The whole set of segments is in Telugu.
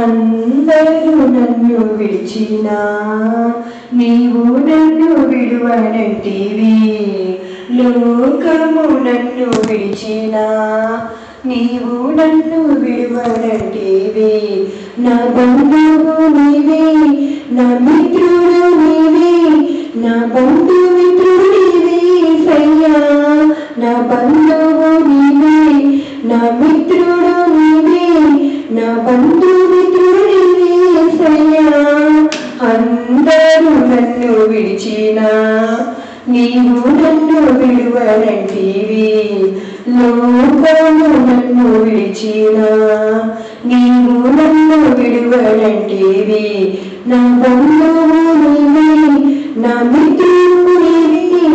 అందరూ నన్ను విడిచినా నీవు నన్ను విడువనంటివి. లోకము నన్ను విడిచినా నీవు నన్ను విడువనంటివి. నా బంధువు నీవే, నా మిత్రుడు నీవే, నా బంధుమిత్రుడు నీవే సయ్యా. నా బంధువు నీవే, నా మిత్రుడు నీవే, నా బంధుమిత్రుడు నీవే సయ్యా. అందరూ నన్ను విడిచినా నీవు నన్ను విడువనంటివి. లోకము నన్ను విడిచినా నీవు నన్ను విడువనంటివి. నా బంధువు నీవే, నా మిత్రుడు నీవే,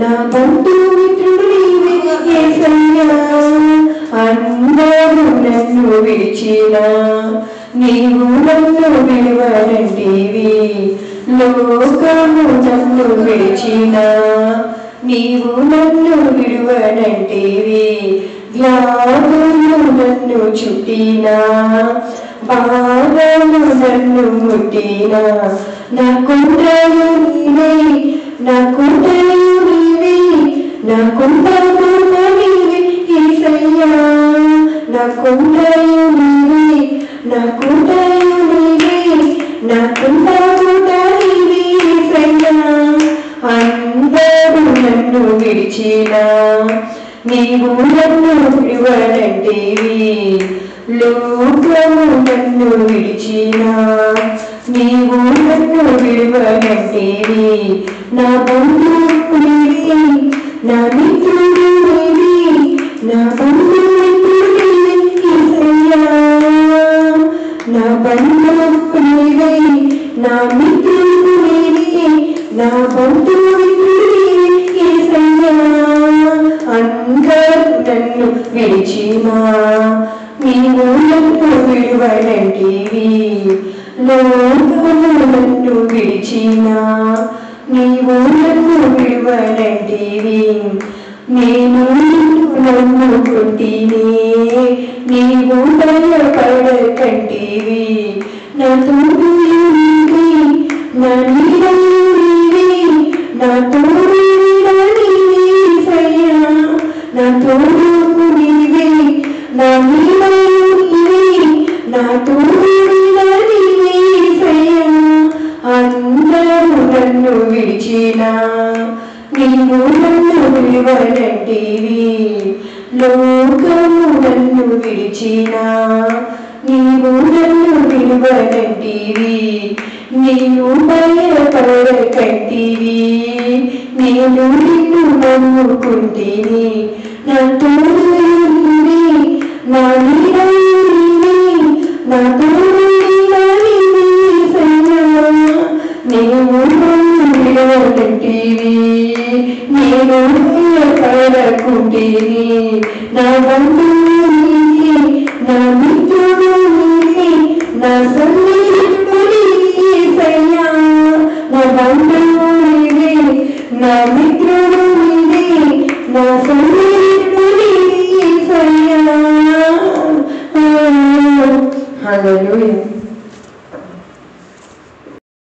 నా బంధుమిత్రుడు నీవే యేసయ్యా. అందరూ నన్ను విడిచినా నీవు నన్ను విడువనంటివి. లోకము నన్ను విడిచినా నీవు నన్ను విడువనంటివి. వ్యాధులు నన్ను చుట్టినా, బాధలు నన్ను ముట్టినా, నా కుండలు నీవే, నా కుండలు నీవే, నా కుండలు నీవే యేసయ్యా. నా కుండలు నీవే, నా కుండలు నీవే, నా కుండలు నీవే యేసయ్యా. అందరూ నన్ను విడిచినా నీవు నన్ను విడువనంటివి. లోకము నన్ను విడిచినా నీవు నన్ను విడువనంటివి. నా బంధువు నీవే, నా మిత్రుడు నీవే, నా బంధుమిత్రుడు నీవే యేసయ్యా. నా బంధువు నీవే, నా మిత్రుడు నీవే, నా బంధుమిత్రుడు నీవే యేసయ్యా. అందరూ నన్ను విడిచినా నీవు నన్ను విడువనంటివి. లోకము నన్ను విడిచినా నీవు నన్ను విడువనంటివి. నేను నిన్ను నమ్ముకుంటిని, నీవు భయపడకంటివి. నా తోడు నీవే, నా నీడలు నీవే, నా తోడు నీవే సయ్యా. నా తోడు నీవే, నా నీడలు నీవే, నా తోడు నీవే సయ్యా. అందరూ నన్ను విడిచినా నీవు నన్ను విడువనంటివి. లోకము నన్ను విడిచినా నీవు నన్ను విడువనంటివి. నీవు భయపడకంటివి, నేను నిన్ను నమ్ముకుంటిని. నా తోడు నీవే, నా నీడలు నీవే, నా తోడు నీవే సయ్యా. నీవు నన్ను విడువనంటివి, నేను భయపడకుంటిని. నా బంధువు నీవే, నా మిత్రుడు నీవే, నా సన్నిహితుడు నీవే సయ్యా. నా బంధువు నీవే, నా మిత్రుడు నీవే, నా సన్నిహితుడు నీవే సయ్యా. హల్లెలూయా.